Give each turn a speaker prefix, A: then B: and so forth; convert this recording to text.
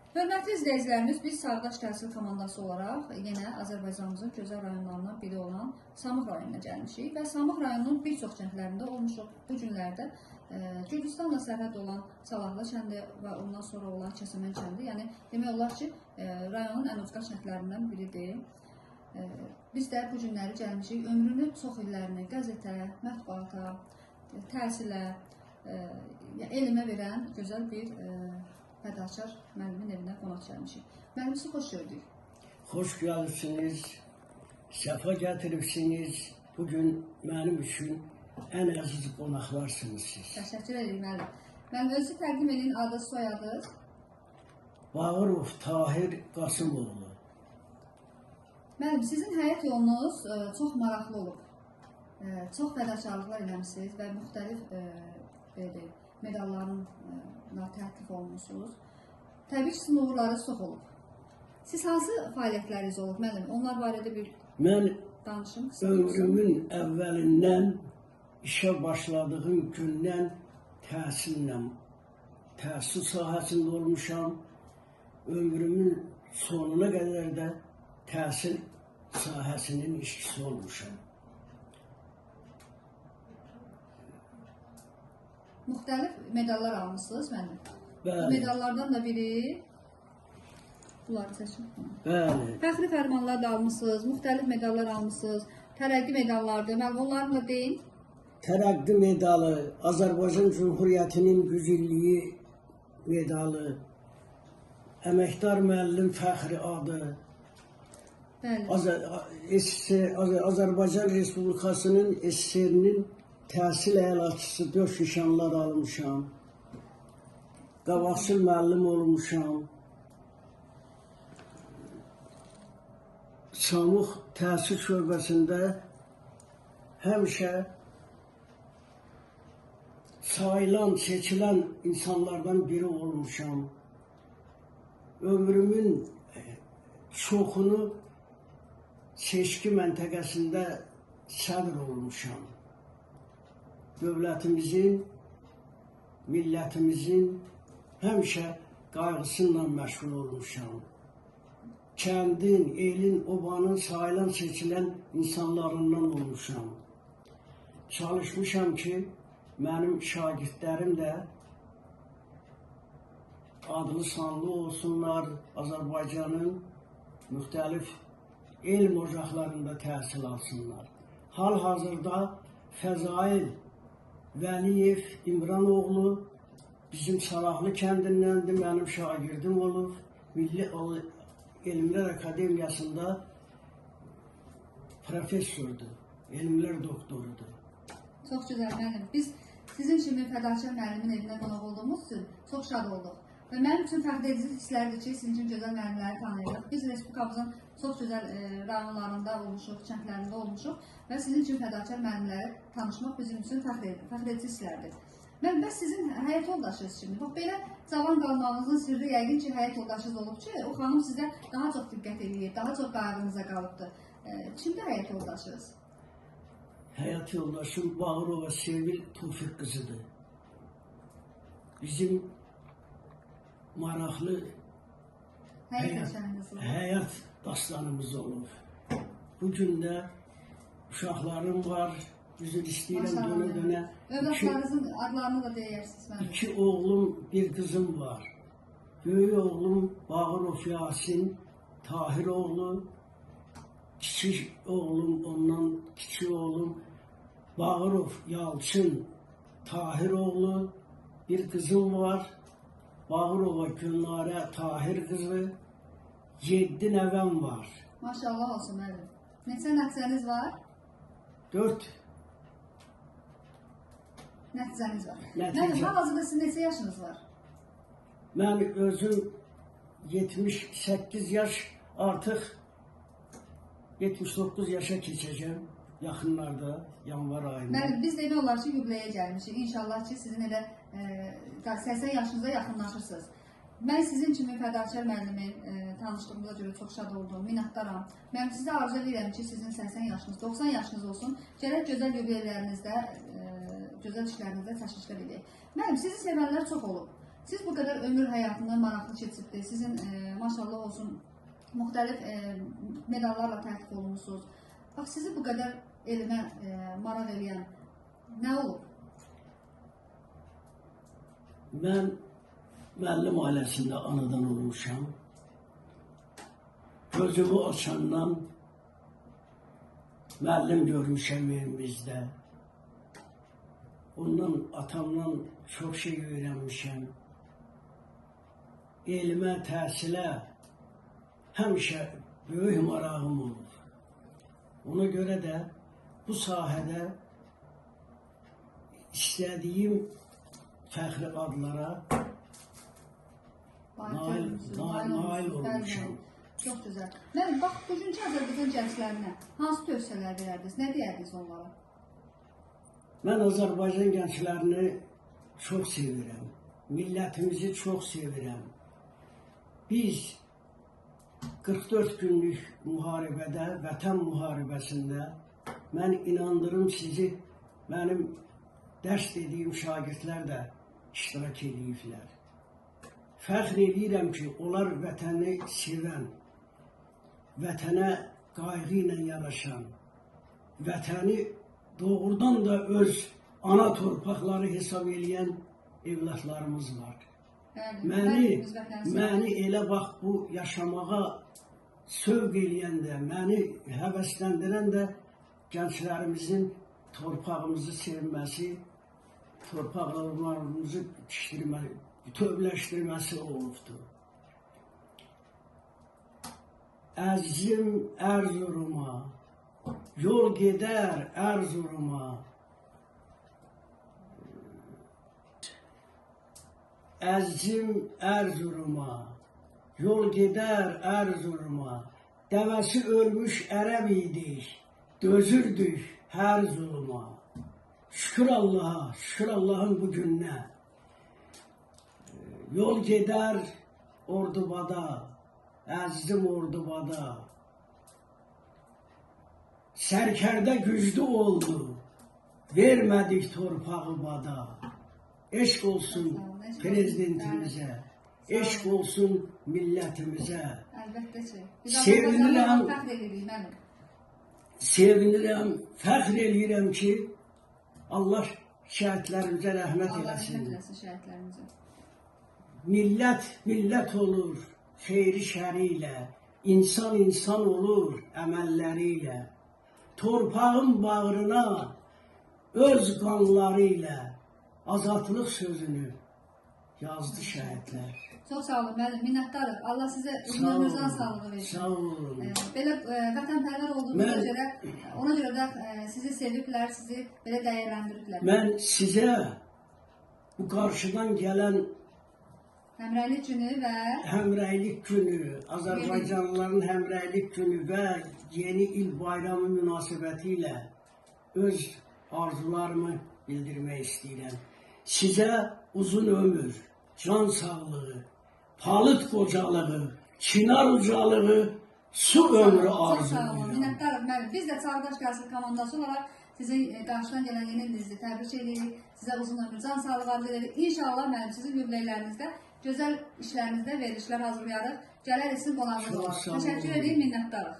A: Hörmətli izləyicilərimiz, biz Sağdaş Təhsil komandası olaraq yenə Azərbaycanımızın gözəl rayonlarından biri olan Samux rayonuna gəlmişik və Samux rayonunun bir çox kəndlərində olmuşuq. Bu günlərdə Gürcüstanla sərhəd olan Salahlı kəndi və ondan sonra olan Kəsəmən kəndi, yəni demək olar ki, rayonun ən ucqa kəndlərindən biridir. Biz də bu günləri gəlmişik, ömrünü çox illərini qəzetə, mətbuata, təhsilə, elmə verən gözəl bir fədakar müəllimin evinə qonaq gəlmişik. Müəllim, sizi xoş gördük.
B: Xoş gəldiniz, səfa gətiribsiniz. Bugün mənim üçün ən əziz qonaqlarsınız siz.
A: Təşəkkür edirik müəllim. Müəllim, özünüzü təqdim edin, adınız, soyadınız.
B: Bağırov Tahir Qasımoğlu.
A: Müəllim, sizin həyat yolunuz çox maraqlı olub. Çox fədakarlıqlar eləmişsiniz və müxtəlif medallarla təltif olunmuşsunuz. Təbii ki, sizin uğurlarınız çox olub. Siz hansı fəaliyyətləriniz olub, müəllim? Onlar barədə bir danışın.
B: Ömrümün əvvəlindən, işə başladığım gündən təhsil sahəsində olmuşam. Ömrümün sonuna qədər də təhsil sahəsinin işçisi olmuşam.
A: Müxtəlif medallar almışsınız müəllim.
B: Bəli.
A: Bu medallardan da biri bunları seçin.
B: Bəli.
A: Fəxri fərmanlar da almışsınız, müxtəlif medallar almışsınız. Tərəqqi medallardır. Müəllim, onları da deyin.
B: Tərəqqi medalı, Azərbaycan Cümhuriyyətinin güclüyü medalı, Əməkdar müəllim fəxri adı,
A: Bəli.
B: Azərbaycan Respublikasının SSR-nin təhsil əlaçısı 4 nişanlar almışam. Qabaqçıl müəllim olmuşam. Samux təhsil şöbəsində həmişə sayılan, seçilən insanlardan biri olmuşam. Ömrümün çoxunu seçki məntəqəsində sədr olmuşam. Dövlətimizin, millətimizin həmişə qayğısıyla məşğul olmuşam. Kəndin, elin, obanın sayılan, seçilən insanlarından olmuşam. Çalışmışam ki, mənim şagirdlərim də adlı sanlı olsunlar, Azərbaycanın müxtəlif elm ocaqlarında təhsil alsınlar. Hal-hazırda Fəzail Vəliyev İmranoğlu bizim Salahlı kəndindəndir, mənim şagirdim olub. Milli Elmlər Akademiyasında professordur, elmlər doktorudur.
A: Çox gözəl müəllim. Biz sizin kimi fədakar müəllimin evinə qonaq olduğumuz üçün çox şad olduq. Və mənim üçün fəxr edici hisslərdir ki, sizin kimi gözəl müəllimləri tanıyırıq. Biz Respublikamızın çox gözəl rayonlarında olmuşuq, kəndlərində olmuşuq və sizin kimi fədakar müəllimləri tanışmaq bizim üçün fəxr edici hisslərdir. Müəllim, bəs sizin həyat yoldaşınız kimi, bax belə cavan qalmağınızın sirri yəqin ki, həyat yoldaşınız olub ki, o xanım sizə daha çox diqqət edir, daha çox qayğınıza qalıbdır. Kimdir həyat yoldaşınız?
B: Həyat yoldaşım Bağırova Sevil Tofiq qızıdır. Bizim maraqlı həyat dastanımız olub. Bugün də uşaqlarım var, üzr istəyirəm dönə-dönə.
A: Övladlarınızın adlarını da deyərsiniz mənim.
B: 2 oğlum, bir qızım var. Böyük oğlum Bağırov Yasin Tahiroğlu, kiçik oğlum, ondan kiçik oğlum Bağırov Yalçın Tahiroğlu, bir qızım var. Bağırova Gülnarə Tahir qızı, 7 nəvəm var.
A: Maşallah olsun müəllim. Neçə nəticəniz var?
B: 4
A: nəticəniz var.
B: Nəticə.
A: Müəllim, hal-hazırda sizin neçə yaşınız var?
B: Mən özüm 78 yaş, artıq 79 yaşa keçəcəm yaxınlarda, yanvar ayında.
A: Müəllim, biz demək olar ki, yubiləyə gəlmişik. İnşallah ki, sizin elə 80 yaşınıza yaxınlaşırsınız. Mən sizin kimi fədakar müəllimi tanışdığımıza görə çox şad oldum, minnətdaram. Mən sizə arzu edirəm ki, sizin 80 yaşınız, 90 yaşınız olsun. Gərək gözəl yubileylərinizdə, gözəl işlərinizdə təşviqlər edək. Müəllim, sizi sevənlər çox olub. Siz bu qədər ömür həyatını maraqlı keçirdiniz. Sizin maşallah olsun müxtəlif medallarla təltif olunmusunuz. Bax, sizi bu qədər elmə maraq eləyən nə olub?
B: Mən müəllim ailəsində anadan olmuşam. Gözümü açandan müəllim görmüşəm evimizdə. Ondan, atamdan çox şey öyrənmişəm. Elmə, təhsilə həmişə böyük marağım olur. Ona görə də bu sahədə istədiyim fəxri adlara nail olmuşam.
A: Çox gözəl. Müəllim, bax, bugünkü Azərbaycan gənclərinə hansı tövsiyələr verərdiniz? Nə deyərdiniz onlara?
B: Mən Azərbaycan gənclərini çox sevirəm. Millətimizi çox sevirəm. Biz 44 günlük müharibədə, vətən müharibəsində mən inandırım sizi, mənim dərs dediyim şagirdlər də iştirak ediblər. Fəxr edirəm ki, onlar vətəni sevən, vətənə qayğı ilə yanaşan, vətəni doğrudan da öz ana torpaqları hesab edən evlatlarımız var. Məni elə bax bu yaşamağa sövq eləyən də, məni həvəsləndirən də gənclərimizin torpağımızı sevməsi, torpaqlarımızı bütövləşdirməsi olubdur. Əzizim Ərzuruma, yol gedər Ərzuruma, əzizim Ərzuruma, yol gedər Ərzuruma, dəvəsi ölmüş ərəb idik, dözürdük hər zuluma. Şükür Allaha, şükür Allahın bu gününə. Yol gedər Ordubada, əzizim Ordubada. Sərkərdə güclü oldu, vermədik torpağı bada. Eşq olsun prezidentimizə, eşq olsun millətimizə.
A: Əlbəttə ki.
B: Sevinirəm,
A: fəxr edirik, mənim.
B: Sevinirəm, fəxr eləyirəm ki, Allah şəhidlərimizə rəhmət
A: Allah
B: eləsin.
A: rəhmət eləsin şəhidlərimizə.
B: Millət, millət olur xeyri şəri ilə, insan, insan olur əməlləri ilə. Torpağın bağrına öz qanları ilə azadlıq sözünü yazdı şəhidlər.
A: Çox sağ olun müəllim, minnətdarıq. Allah sizə ömrünüzdən sağlığı versin.
B: Sağ olun.
A: Belə vətənpərvər olduğuna görə, ona görə də sizi seviblər, sizi belə dəyərləndiriblər.
B: Mən sizə bu qarşıdan gələn
A: Həmrəylik günü və
B: həmrəylik günü, Azərbaycanlıların həmrəylik günü və yeni il bayramı münasibəti ilə öz arzularımı bildirmək istəyirəm. Sizə uzun ömür, can sağlığı, palıd qocalığı, çinar ucalığı, su ömrü
A: Çox sağ olun,
B: arzulayıram.
A: minnətdarıq müəllim. Biz də Çağdaş Gəlsin komandası olaraq sizin qarşıdan gələn yeni ilinizi təbrik edirik. Sizə uzun ömür, can sağlığı arzu edirik. İnşallah müəllim sizin yubileylərinizdə gözəl işlərinizdə verilişlər hazırlayarıq. Gələr sizin qonağınız olaraq. Təşəkkür edeyim, minnətdarıq.